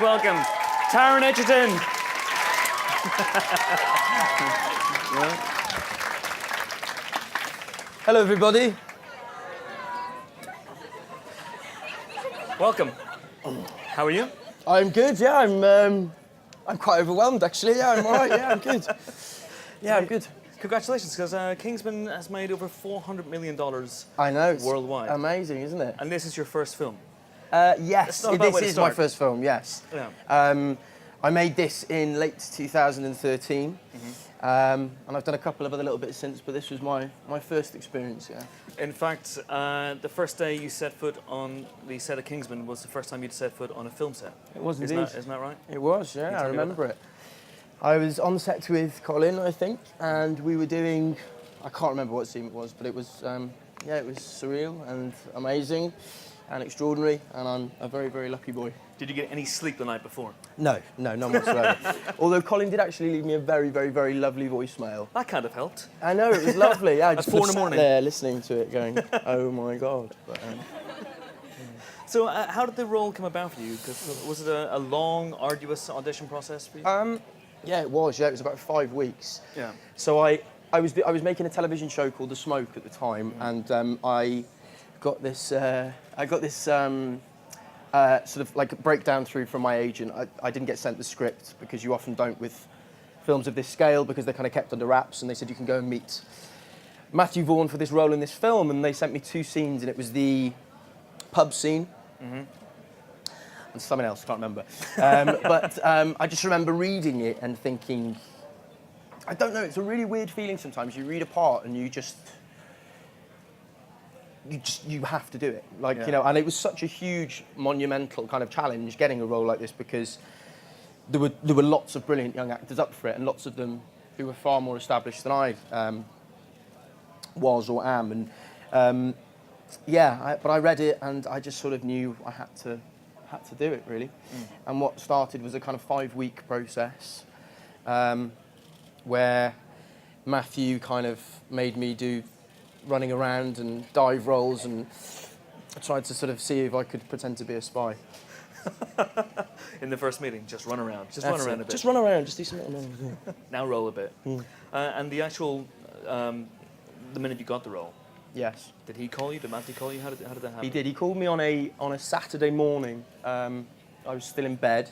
welcome Taron Egerton. Hello, everybody. Welcome. How are you? I'm good. Yeah, I'm quite overwhelmed actually. Yeah, I'm all right. Yeah, I'm good. Yeah, I'm good. Congratulations, because Kingsman has made over $400 million I know. It's worldwide. amazing, isn't it? And this is your first film. Yes, not a bad way to this is my start. first film. Yes. Yeah. I made this in late 2013, and I've done a couple of other little bits since, but this was my first experience. Yeah. In fact, the first day you set foot on the set of Kingsman was the first time you'd set foot on a film set. It was Isn't indeed. that right? It was. Yeah, I remember it. I was on set with Colin, I think, and we were doing. I can't remember what scene it was, but it was. Yeah, it was surreal and amazing, and extraordinary, and I'm a very, very lucky boy. Did you get any sleep the night before? No, none whatsoever. Although Colin did actually leave me a very, very, very lovely voicemail. That kind of helped. I know, it was lovely. Yeah, I just 4 in the sat morning. there listening to it going, oh my God. But, So how did the role come about for you? 'Cause was it a long, arduous audition process for you? yeah, it was. Yeah, it was about 5 weeks. Yeah. So I was making a television show called The Smoke at the time, and I got this sort of like a breakdown through from my agent. I didn't get sent the script because you often don't with films of this scale because they're kind of kept under wraps, and they said you can go and meet Matthew Vaughn for this role in this film, and they sent me 2 scenes, and it was the pub scene and something else, I can't remember. But I just remember reading it and thinking, I don't know, it's a really weird feeling sometimes. You read a part and you have to do it. Like, Yeah. you know, and it was such a huge, monumental kind of challenge getting a role like this because there were lots of brilliant young actors up for it, and lots of them who were far more established than I was or am. And but I read it and I just sort of knew I had to do it, really. And what started was a kind of 5-week process where Matthew kind of made me do running around and dive rolls, and I tried to sort of see if I could pretend to be a spy. In the first meeting, just run around. Just That's run around it. a bit. Just run around, just do something. Now roll a bit. And the actual, the minute you got the role, Yes, did he call you? Did Matthew call you? How did that happen? he did. He called me on a Saturday morning. I was still in bed,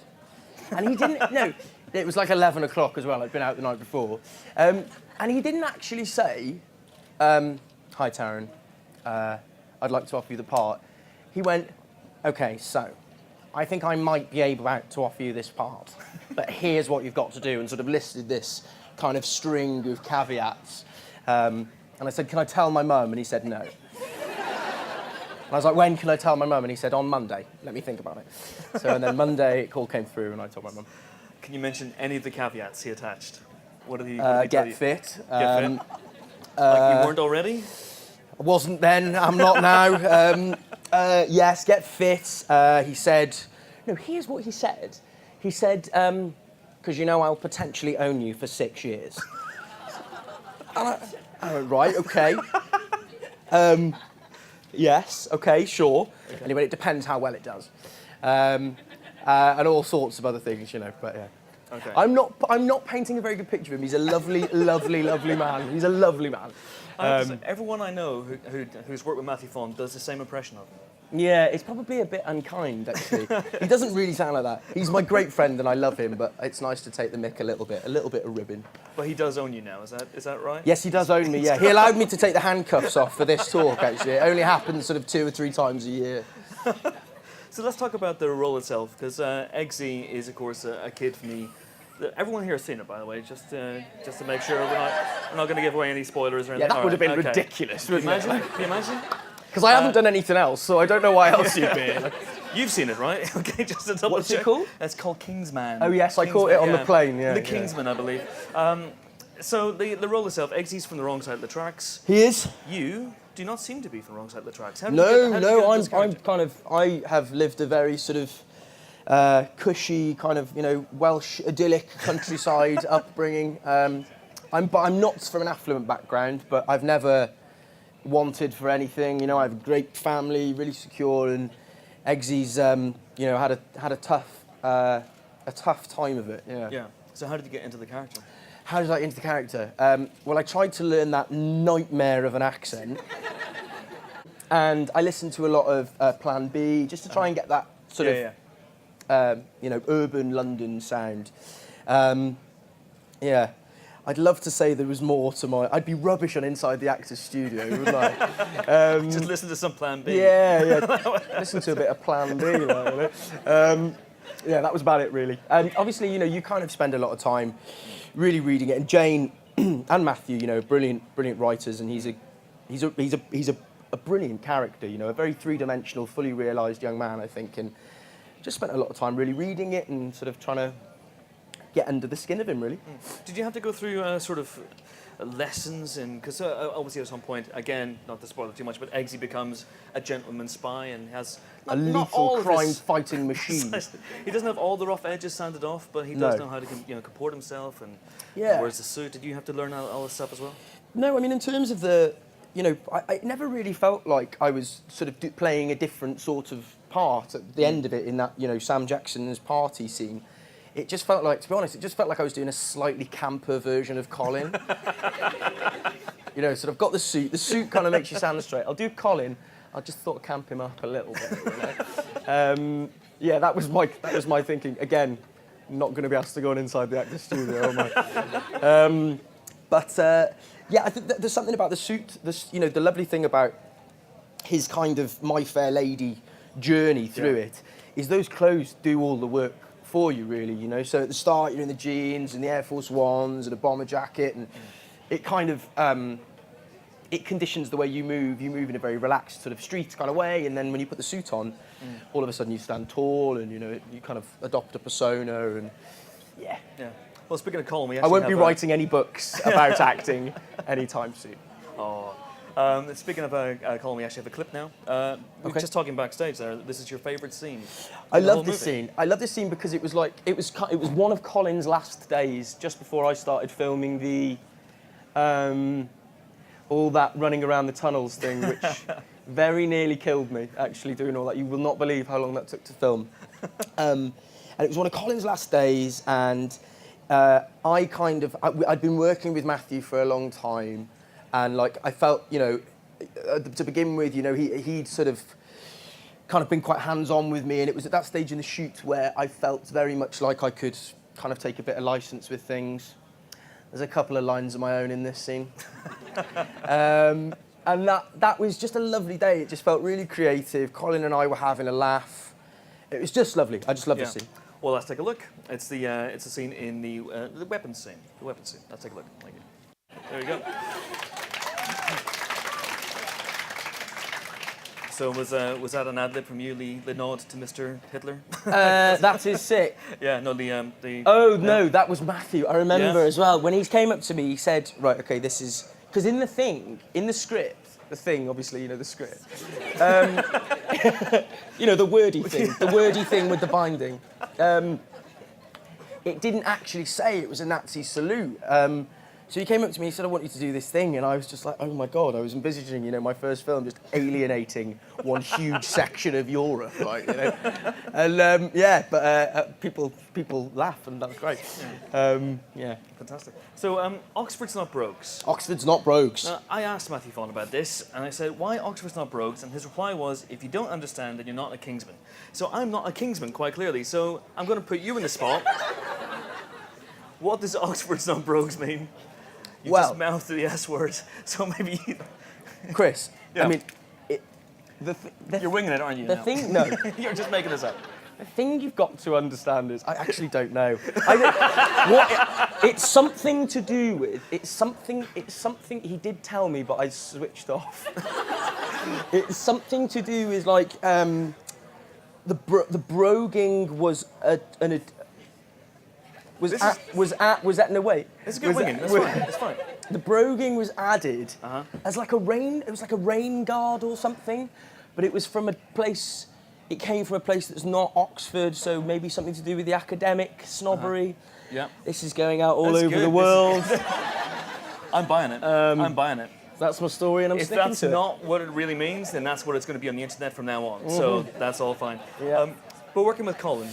and he didn't. No, it was like 11 o'clock as well. I'd been out the night before, and he didn't actually say, "Hi, Taron, I'd like to offer you the part." He went, "Okay, so I think I might be able to offer you this part, but here's what you've got to do," and sort of listed this kind of string of caveats. And I said, "Can I tell my mum?" And he said, "No." And I was like, "When can I tell my mum?" And he said, "On Monday. Let me think about it." So and then Monday, it call came through, and I told my mum. Can you mention any of the caveats he attached? What did he tell Get you? fit. Get fit? Like you weren't already? I wasn't then. I'm not now. Yes, get fit. He said, no, here's what he said. He said, because you know I'll potentially own you for 6 years. And I went, right, okay. Yes, okay, sure. Okay. Anyway, it depends how well it does. And all sorts of other things, you know, but yeah. Okay. I'm not painting a very good picture of him. He's a lovely, lovely, lovely man. He's a lovely man. Everyone I know who's worked with Matthew Vaughn does the same impression of him. Yeah, it's probably a bit unkind, actually. He doesn't really sound like that. He's my great friend and I love him, but it's nice to take the mick a little bit of ribbon. But he does own you now, is that right? Yes, he does own me, yeah. He allowed me to take the handcuffs off for this talk, actually. It only happens sort of 2 or 3 times a year. So let's talk about the role itself, because Eggsy is, of course, a kid for me. Everyone here has seen it, by the way, just to make sure we're not going to give away any spoilers or anything. Yeah, that would have been ridiculous, Can you wouldn't imagine? it? Can you imagine? Because I haven't done anything else, so I don't know why else you'd be. You've seen it, right? Okay, just to double What's check. it called? It's called Kingsman. Oh yes, I caught it on the plane, yeah. The Kingsman, I believe. So the role itself, Eggsy's from the wrong side of the tracks. He is? You do not seem to be from the wrong side of the tracks. I'm have lived a very sort of cushy, kind of, you know, Welsh idyllic countryside upbringing. I'm not from an affluent background, but I've never wanted for anything. You know, I have a great family, really secure, and Eggsy's, you know, had a tough a tough time of it. Yeah. Yeah. So how did you get into the character? How did I get into the character? Well, I tried to learn that nightmare of an accent, and I listened to a lot of Plan B just to try and get that sort of, urban London sound. Yeah. I'd love to say there was more to my... I'd be rubbish on Inside the Actors Studio, wouldn't I? Just listen to some Plan B. Yeah. Listen to a bit of Plan B, yeah, that was about it, really. And obviously, you kind of spend a lot of time really reading it. And Jane and Matthew, brilliant writers, and he's a brilliant character, a very three-dimensional, fully realised young man, I think, and just spent a lot of time really reading it and sort of trying to get under the skin of him, really. Did you have to go through sort of lessons in, because obviously at some point, again, not to spoil it too much, but Eggsy becomes a gentleman spy and has a lethal crime-fighting machine. He doesn't have all the rough edges sanded off, but he does know how to comport himself and wears the suit. Did you have to learn all this stuff as well? No, I mean, in terms of the, I never really felt like I was sort of playing a different sort of part at the end of it in that, Sam Jackson's party scene. It just felt like, to be honest, I was doing a slightly camper version of Colin. Sort of got the suit. The suit kind of makes you sound straight. I'll do Colin. I just thought I'd camp him up a little bit. That was my thinking. Again, not going to be asked to go on Inside the Actors Studio, am I? I think there's something about the suit. The lovely thing about his kind of My Fair Lady journey through it is those clothes do all the work for you, really, So at the start, you're in the jeans and the Air Force Ones and a bomber jacket, and it kind of, it conditions the way you move. You move in a very relaxed sort of street kind of way, and then when you put the suit on, all of a sudden you stand tall and, you kind of adopt a persona and, yeah. Well, speaking of Colin, I won't be writing any books about acting anytime soon. Oh. Speaking of Colin, we actually have a clip now. We were just talking backstage there. This is your favourite scene. I love this scene. I love this scene because it was one of Colin's last days, just before I started filming the all that running around the tunnels thing, which very nearly killed me. Actually, doing all that, you will not believe how long that took to film. And it was one of Colin's last days, and I'd been working with Matthew for a long time. And I felt, to begin with, he'd sort of kind of been quite hands-on with me, and it was at that stage in the shoot where I felt very much like I could kind of take a bit of license with things. There's a couple of lines of my own in this scene. And that was just a lovely day. It just felt really creative. Colin and I were having a laugh. It was just lovely. I just love this scene. Well, let's take a look. It's the scene in the weapons scene. The weapons scene. Let's take a look. There you go. So was that an ad lib from you, the nod to Mr. Hitler? That is sick. Yeah, no, no, that was Matthew. I remember as well. When he came up to me, he said, right, okay, this is... Because in the script, obviously, the script. The wordy thing with the binding. It didn't actually say it was a Nazi salute. So he came up to me, he said, I want you to do this thing, and I was just like, oh my God, I was envisaging, my first film just alienating one huge section of Europe, And people laugh, and that's great. Fantastic. So Oxford's not Brogues. Oxford's not Brogues. I asked Matthew Fawn about this, and I said, why Oxford's not Brogues? And his reply was, if you don't understand, then you're not a Kingsman. So I'm not a Kingsman, quite clearly, so I'm going to put you in the spot. What does Oxford's not Brogues mean? You just mouthed the S word, so maybe... Chris, I mean... You're winging it, aren't you? No. You're just making this up. The thing you've got to understand is, I actually don't know. It's something to do with... It's something he did tell me, but I switched off. It's something to do with, the broguing was no wait. It's a good winging. That's fine. The broguing was added as it was like a rain guard or something, but it was from a place. It came from a place that's not Oxford, so maybe something to do with the academic snobbery. Yeah. This is going out all over the world. I'm buying it. I'm buying it. That's my story, and I'm sticking to it. If that's not what it really means, then that's what it's going to be on the internet from now on. So that's all fine. Yeah. But working with Colin.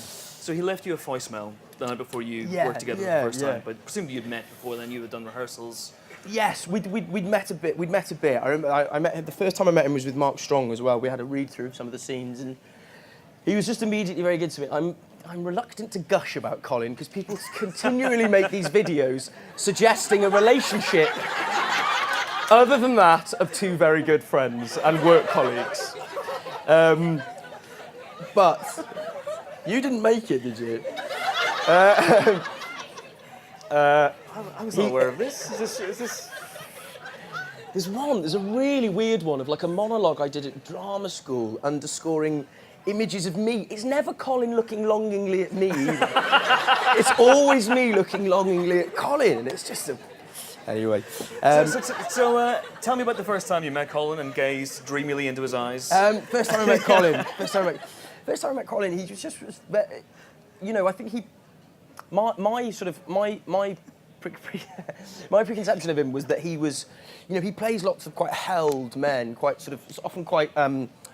So he left you a voicemail the night before you worked together for the first time, but presumably you'd met before then. You had done rehearsals. Yes, we'd met a bit. I remember I met him, the first time I met him was with Mark Strong as well. We had a read through of some of the scenes, and he was just immediately very good to me. I'm reluctant to gush about Colin because people continually make these videos suggesting a relationship other than that of two very good friends and work colleagues. But you didn't make it, did you? I was not aware of this. Is this... There's a really weird one of like a monologue I did at drama school underscoring images of me. It's never Colin looking longingly at me either. It's always me looking longingly at Colin, and it's just a... Anyway. So tell me about the first time you met Colin and gazed dreamily into his eyes. First time I met Colin. First time I met Colin, he was just, you know, I think he... My preconception of him was that he was, you know, he plays lots of quite held men, quite sort of, often quite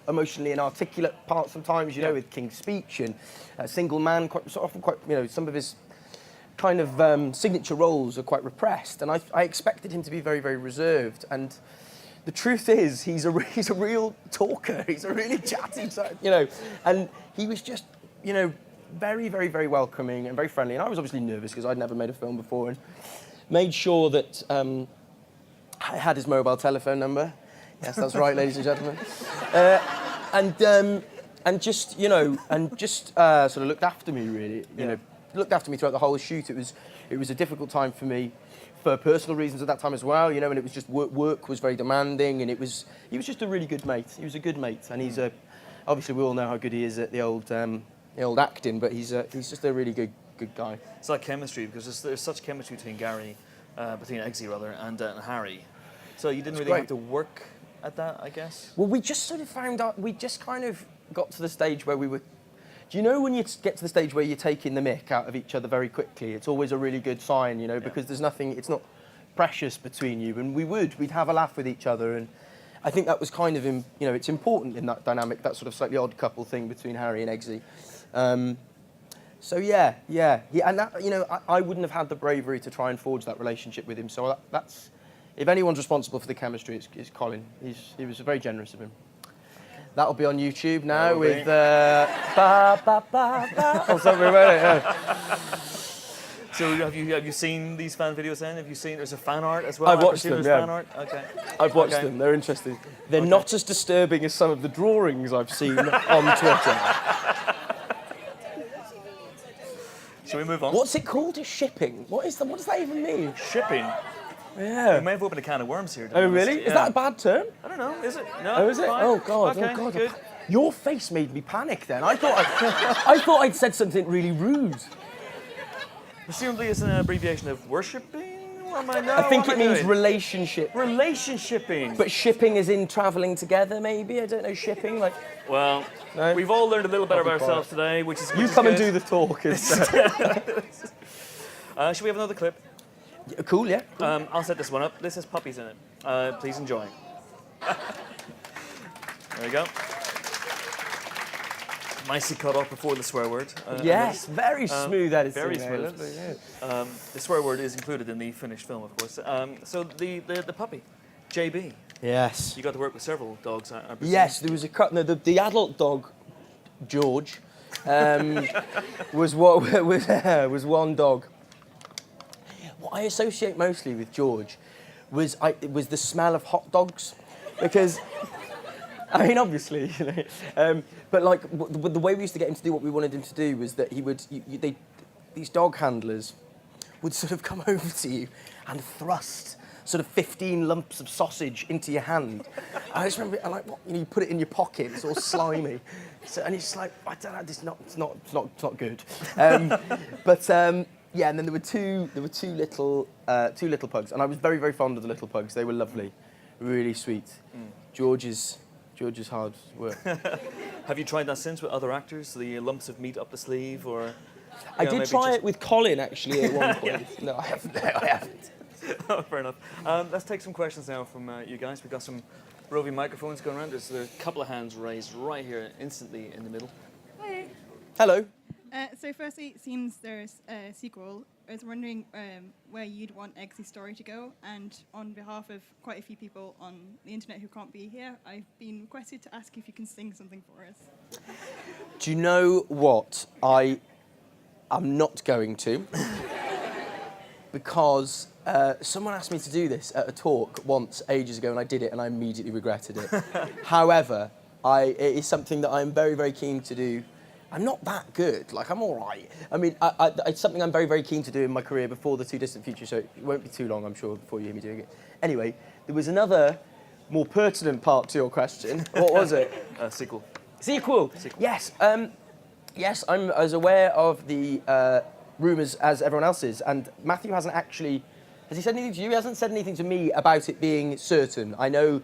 emotionally inarticulate parts sometimes, you know, with King's Speech and Single Man, often quite, you know, some of his kind of signature roles are quite repressed, and I expected him to be very, very reserved, and the truth is he's a real talker, he's a really chatty, you know, and he was just, you know, very, very, very welcoming and very friendly. And I was obviously nervous because I'd never made a film before, and made sure that I had his mobile telephone number. Yes, that's right, ladies and gentlemen. And just, you know, sort of looked after me, really. You know, looked after me throughout the whole shoot. It was a difficult time for me for personal reasons at that time as well, you know, and it was just work was very demanding, and he was just a really good mate. He was a good mate, and he's obviously we all know how good he is at the old acting, but he's just a really good guy. It's like chemistry, because there's such chemistry between Eggsy and Harry. So you didn't really have to work at that, I guess? Well, we just sort of found out, we just kind of got to the stage where we were... Do you know when you get to the stage where you're taking the mick out of each other very quickly? It's always a really good sign, you know, because there's nothing, it's not precious between you. And we'd have a laugh with each other, and I think that was kind of, you know, it's important in that dynamic, that sort of slightly odd couple thing between Harry and Eggsy. So yeah, and that, you know, I wouldn't have had the bravery to try and forge that relationship with him. So that's, if anyone's responsible for the chemistry, it's Colin. He was very generous of him. That'll be on YouTube now with ba ba ba ba or something about it. Yeah. So have you seen these fan videos then? Have you seen there's a fan art as well? I've watched them. Yeah. Fan art? Okay. I've watched them. They're interesting. They're not as disturbing as some of the drawings I've seen on Twitter. Shall we move on? What's it called? Shipping. What does that even mean? Shipping. Yeah. We may have opened a can of worms here. Oh, really? Yeah. Is that a bad term? I don't know. Is it? No. Oh, is it? Fine. Oh, God. Okay, Oh, God. Good. Your face made me panic then. I thought I'd said something really rude. Presumably it's an abbreviation of worshipping? I think it means relationship. Relationshipping. But shipping is in travelling together, maybe? I don't know, shipping, like... Well, no? We've all learned a little bit about ourselves today, which is You come and do the talk instead. Should we have another clip? Yeah, cool, yeah. Cool. I'll set this one up. This has puppies in it. Please enjoy. There we go. Nicely cut off before the swear word. Yes, very smooth editing. Very smooth. The swear word is included in the finished film, of course. So the puppy, JB. Yes. You got to work with several dogs, I presume. Yes, there was a cut. No, the adult dog, George, was one dog. What I associate mostly with George was the smell of hot dogs, because. I mean, obviously, you know, but like the way we used to get him to do what we wanted him to do was that he would, these dog handlers would sort of come over to you and thrust sort of 15 lumps of sausage into your hand. I just remember, like, what, you know, you put it in your pocket, it's all slimy, and it's like, I don't know, it's not good. Yeah, and then there were two little pugs, and I was very, very fond of the little pugs. They were lovely, really sweet. George's hard work. Have you tried that since with other actors? The lumps of meat up the sleeve, or? I did try it with Colin actually at one point. Yeah. No, I haven't. Oh, fair enough. Let's take some questions now from you guys. We've got some roving microphones going around. There's a couple of hands raised right here, instantly in the middle. Hi. Hello. So firstly, it seems there's a sequel. I was wondering where you'd want Eggsy's story to go, and on behalf of quite a few people on the internet who can't be here, I've been requested to ask if you can sing something for us. Do you know what? I'm not going to. Because someone asked me to do this at a talk once ages ago, and I did it, and I immediately regretted it. However, it is something that I'm very, very keen to do. I'm not that good. Like, I'm all right. I mean, it's something I'm very, very keen to do in my career before the Too Distant Future, so it won't be too long, I'm sure, before you hear me doing it. Anyway, there was another more pertinent part to your question. What was it? Sequel. Sequel. Yes. Yes, I'm as aware of the rumours as everyone else is, and Matthew hasn't actually. Has he said anything to you? He hasn't said anything to me about it being certain. I know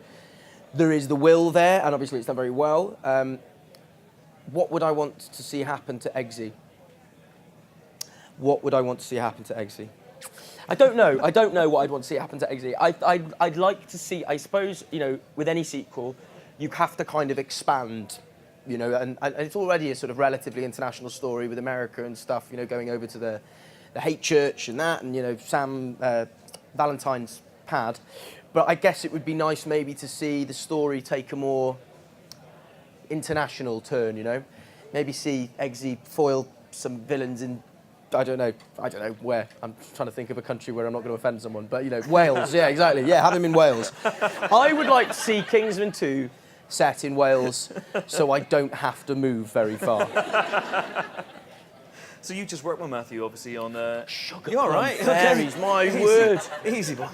there is the will there, and obviously it's done very well. What would I want to see happen to Eggsy? What would I want to see happen to Eggsy? I don't know. I don't know what I'd want to see happen to Eggsy. I'd like to see, I suppose, you know, with any sequel, you have to kind of expand, you know, and it's already a sort of relatively international story with America and stuff, you know, going over to the hate church and that, and, you know, Sam Valentine's pad. But I guess it would be nice maybe to see the story take a more international turn, you know? Maybe see Eggsy foil some villains in, I don't know where. I'm trying to think of a country where I'm not going to offend someone, but, you know, Wales, yeah, exactly. Yeah, have him in Wales. I would like to see Kingsman 2 set in Wales so I don't have to move very far. So you just worked with Matthew, obviously, on... Sugar You're all right. Fairies, my word. Easy, boy.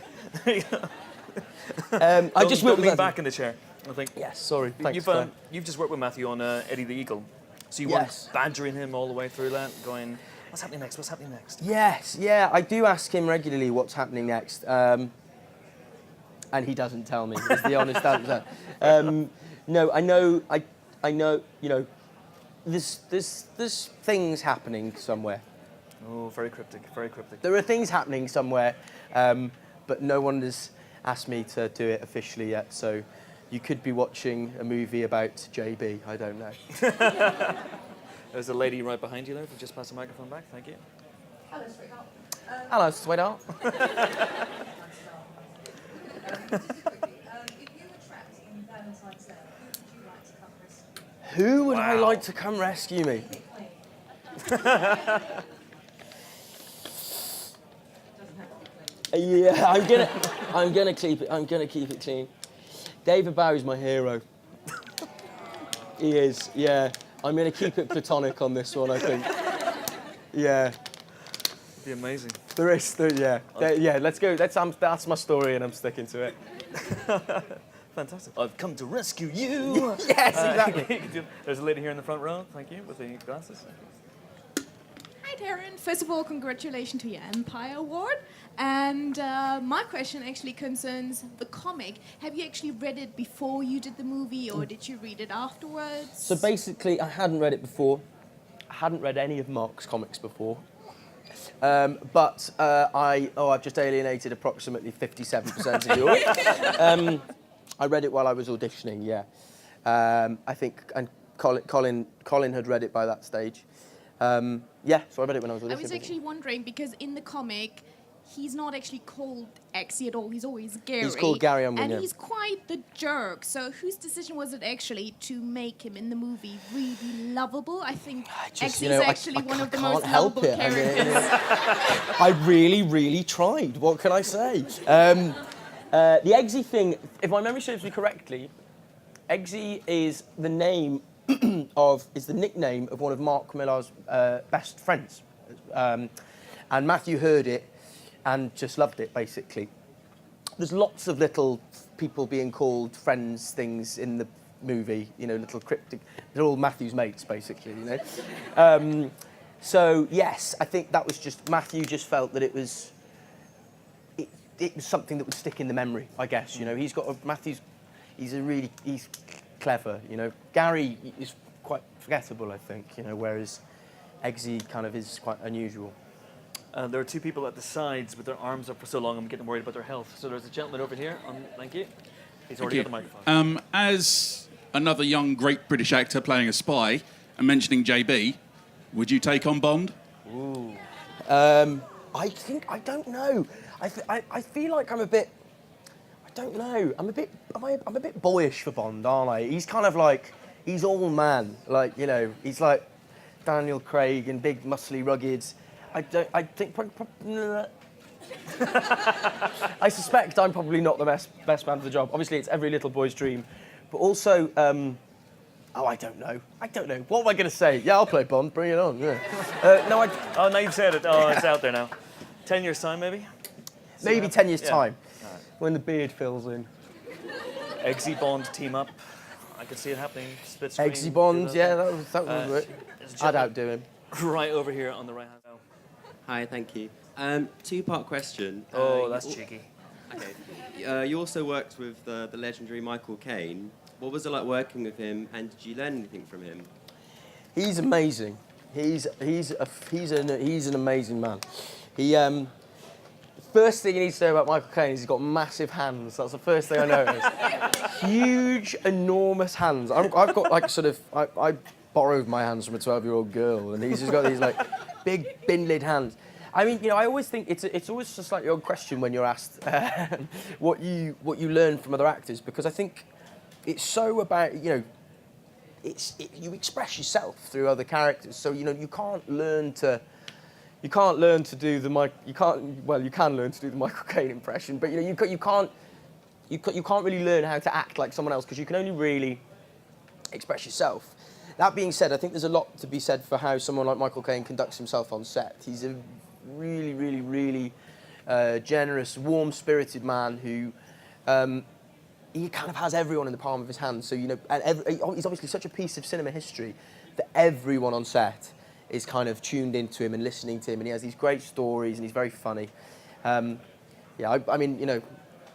I just don't worked lean with back in the chair, I think. Yes, sorry. Thanks, you've just worked with Matthew on Eddie the Eagle. So you Yes. weren't badgering him all the way through that, going, what's happening next, what's happening next? Yes, yeah, I do ask him regularly what's happening next. And he doesn't tell me, is the honest answer. No, I know, you know, there's things happening somewhere. Oh, very cryptic, very cryptic. There are things happening somewhere, but no one has asked me to do it officially yet, so you could be watching a movie about JB, I don't know. There's a lady right behind you there, if you just pass the microphone back, thank you. Hello, sweetheart. Hello, sweetheart. If you were trapped in Valentine's Day, who would you like to come rescue? Who would I Wow. like to come rescue me? Yeah, I'm gonna keep it clean. David Bowie's my hero. He is, yeah. I'm gonna keep it platonic on this one, I think. Yeah. It'd be amazing. Yeah. Let's go. That's my story, and I'm sticking to it. Fantastic. I've come to rescue you. Yes, exactly. There's a lady here in the front row, thank you, with the glasses. Hi, Taron. First of all, congratulations to your Empire Award. And my question actually concerns the comic. Have you actually read it before you did the movie, or did you read it afterwards? So basically, I hadn't read it before. I hadn't read any of Mark's comics before. But I've just alienated approximately 57% of yours. I read it while I was auditioning, yeah. I think, and Colin had read it by that stage. Yeah, so I read it when I was auditioning. I was actually wondering, because in the comic, he's not actually called Exy at all. He's always Gary. He's called Gary Unwin, and yeah. he's quite the jerk. So whose decision was it actually to make him in the movie really lovable? I think Exy is actually one of the most lovable characters. I really, really tried. What can I say? The Eggsy thing, if my memory serves me correctly, Eggsy is the name is the nickname of one of Mark Millar's best friends. And Matthew heard it and just loved it, basically. There's lots of little people being called friends things in the movie, you know, little cryptic. They're all Matthew's mates, basically, you know. So, yes, I think that was just, Matthew just felt that it was something that would stick in the memory, I guess, you know. He's clever, you know. Gary is quite forgettable, I think, you know, whereas Eggsy kind of is quite unusual. There are two people at the sides with their arms up for so long, I'm getting worried about their health. So there's a gentleman over here. Thank you. He's already got the microphone. As another young, great British actor playing a spy and mentioning JB, Would you take on Bond? I don't know. I feel like I'm a bit. I don't know. I'm a bit boyish for Bond, aren't I? He's kind of like he's all man. Like he's like Daniel Craig and big, muscly, rugged. I think. I suspect I'm probably not the best man for the job. Obviously, it's every little boy's dream, but also. I don't know. What am I going to say? Yeah, I'll play Bond. Bring it on. Yeah. No, Oh, now you've said it. Oh, it's out there now. 10 years' time, maybe? maybe 10 years' Yeah. time, when the beard fills in. Eggsy Bond team up. I could see it happening. Split screen. Eggsy Bond, do yeah, that would work. there's a I'd gentleman outdo him. Right over here on the right hand side. Hi, thank you. Two-part question. Oh, that's cheeky. Okay. You also worked with the legendary Michael Caine. What was it like working with him, and did you learn anything from him? He's amazing. He's an amazing man. First thing you need to know about Michael Caine is he's got massive hands. That's the first thing I noticed. Huge, enormous hands. I've got like I borrowed my hands from a 12-year-old girl, and he's just got these like big bin-lid hands. I mean, I always think it's always just like your question when you're asked what you learn from other actors, because I think it's so about you express yourself through other characters. So you can't learn to do the you can learn to do the Michael Caine impression, but you can't really learn how to act like someone else, because you can only really express yourself. That being said, I think there's a lot to be said for how someone like Michael Caine conducts himself on set. He's a really, really, really generous, warm-spirited man who he kind of has everyone in the palm of his hand. So and he's obviously such a piece of cinema history that everyone on set is kind of tuned into him and listening to him, and he has these great stories and he's very funny. I mean,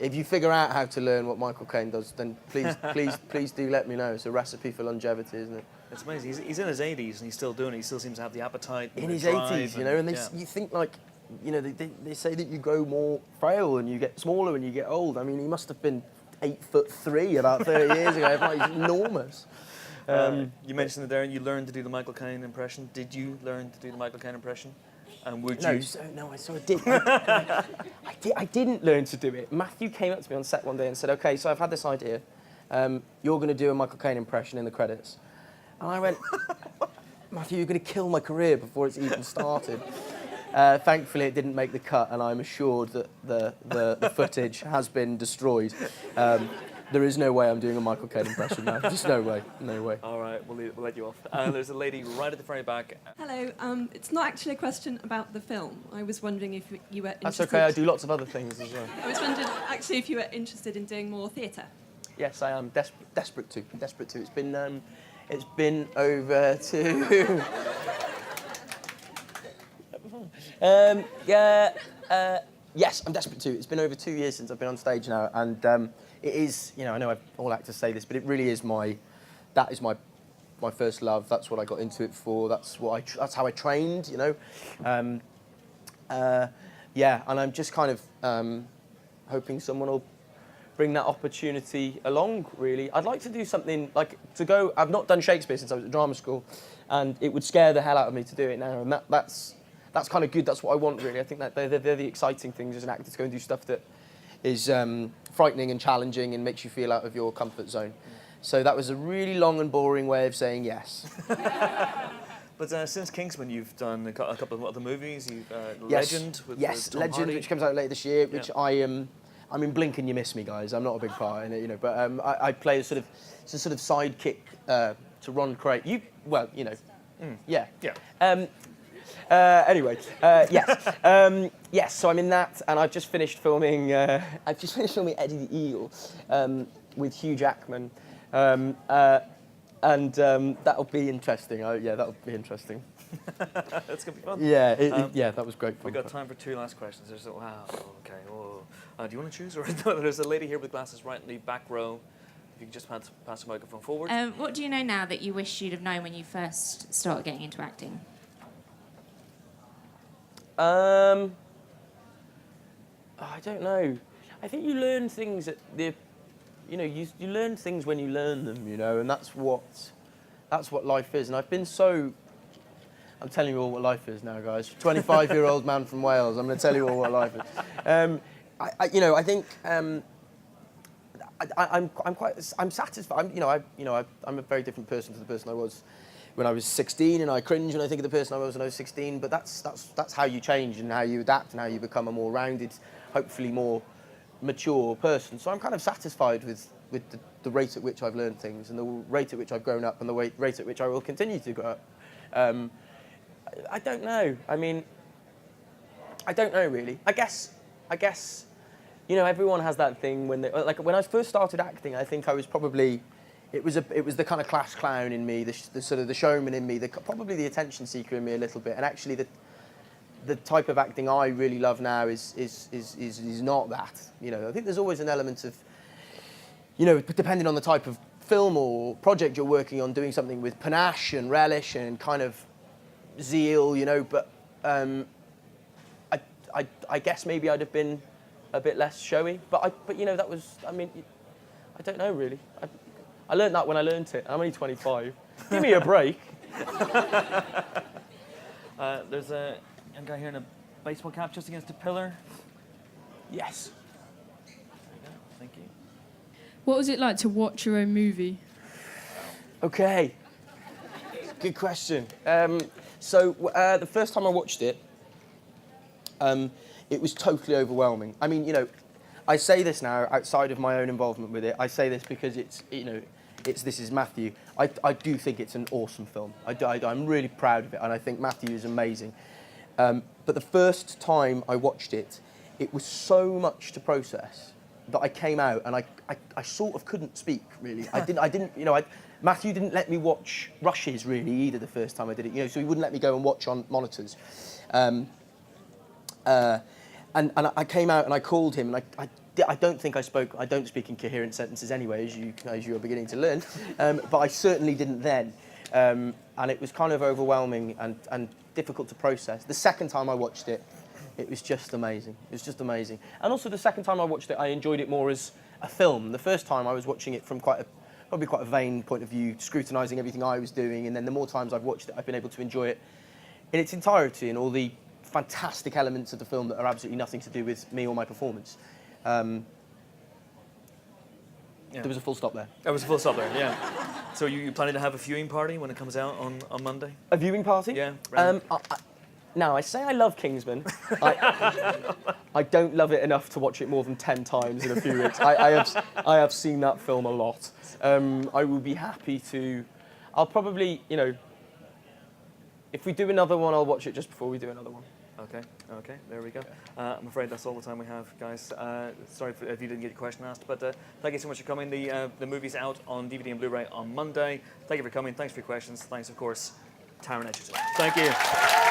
if you figure out how to learn what Michael Caine does, then please do let me know. It's a recipe for longevity, isn't it? It's amazing. He's in his 80s and he's still doing it. He still seems to have the appetite. In and his the drive 80s, and you think like, they say that you grow more frail and you get smaller when you get old. I mean, he must have been 8'3" about 30 years ago. He's enormous. You mentioned it there, and you learned to do the Michael Caine impression. Did you learn to do the Michael Caine impression? And would you? I didn't learn to do it. Matthew came up to me on set one day and said, "Okay, so I've had this idea. You're going to do a Michael Caine impression in the credits." And I went, "Matthew, you're going to kill my career before it's even started." Thankfully, it didn't make the cut, and I'm assured that the footage has been destroyed. There is no way I'm doing a Michael Caine impression now. Just no way. All right, we'll let you off. There's a lady right at the very back. Hello. It's not actually a question about the film. I was wondering if you were interested... That's okay, I do lots of other things as well. I was wondering, actually, if you were interested in doing more theatre. Yes, I am. Desperate to. It's been over two... Yes, I'm desperate to. It's been over 2 years since I've been on stage now, and it is, I know all actors say this, but it really is that is my first love. That's what I got into it for. That's how I trained, and I'm just kind of hoping someone will bring that opportunity along, really. I'd like to do something I've not done Shakespeare since I was at drama school, and it would scare the hell out of me to do it now, and that's kind of good. That's what I want, really. I think that they're the exciting things as an actor, to go and do stuff that is frightening and challenging and makes you feel out of your comfort zone. So that was a really long and boring way of saying yes. But since Kingsman, you've done a couple of other movies. You've Yes. Legend with Tom Legend, Hardy. which comes out later this year, which I mean, blink and you miss me, guys. I'm not a big part in it, but I play it's a sort of sidekick to Ron Craig. Yeah. Anyway, yes. Yes, so I'm in that, and I've just finished filming. Eddie the Eagle with Hugh Jackman, and that'll be interesting. That'll be interesting. That's gonna be fun. Yeah, that was great fun. We got time for two last questions. Wow. Okay. Oh. Do you want to choose, or no, there's a lady here with glasses right in the back row. If you could just pass the microphone forward. What do you know now that you wish you'd have known when you first started getting into acting? I don't know. I think you learn things you learn things when you learn them, and that's what life is. And I've been so I'm telling you all what life is now, guys. 25-year-old man from Wales. I'm going to tell you all what life is. I think I'm satisfied. I'm a very different person to the person I was when I was 16, and I cringe when I think of the person I was when I was 16. But that's how you change and how you adapt and how you become a more rounded, hopefully more mature person. So I'm kind of satisfied with the rate at which I've learned things and the rate at which I've grown up and the rate at which I will continue to grow up. I don't know. I mean, I don't know really. I guess, everyone has that thing when when I first started acting, I think I was probably, it was the kind of class clown in me, the sort of the showman in me, probably the attention seeker in me a little bit, and actually the type of acting I really love now is not that. I think there's always an element of, depending on the type of film or project you're working on, doing something with panache and relish and kind of zeal, but I guess maybe I'd have been a bit less showy, but that was, I don't know really. I learned that when I learned it. I'm only 25. Give me a break. There's a young guy here in a baseball cap just against a pillar. Yes. There you go. Thank you. What was it like to watch your own movie? Okay. Good question. The first time I watched it, it was totally overwhelming. I mean, I say this now outside of my own involvement with it. I say this because this is Matthew. I do think it's an awesome film. I'm really proud of it, and I think Matthew is amazing. But the first time I watched it, it was so much to process that I came out and I sort of couldn't speak really. Matthew didn't let me watch rushes really either the first time I did it. So he wouldn't let me go and watch on monitors. And I came out and I called him, and I don't think I spoke. I don't speak in coherent sentences anyway, as you are beginning to learn. But I certainly didn't then, and it was kind of overwhelming and difficult to process. The second time I watched it, it was just amazing. It was just amazing. And also the second time I watched it, I enjoyed it more as a film. The first time I was watching it from probably quite a vain point of view, scrutinising everything I was doing. And then the more times I've watched it, I've been able to enjoy it in its entirety and all the fantastic elements of the film that are absolutely nothing to do with me or my performance. There was a full stop there. There was a full stop there, yeah. So you planning to have a viewing party when it comes out on Monday? A viewing party? Yeah. Now, I say I love Kingsman. I don't love it enough to watch it more than 10 times in a few weeks. I have seen that film a lot. I will be happy to... I'll probably, if we do another one, I'll watch it just before we do another one. Okay, there we go. I'm afraid that's all the time we have, guys. Sorry if you didn't get your question asked, but thank you so much for coming. The movie's out on DVD and Blu-ray on Monday. Thank you for coming. Thanks for your questions. Thanks, of course, Taron Egerton. Thank you.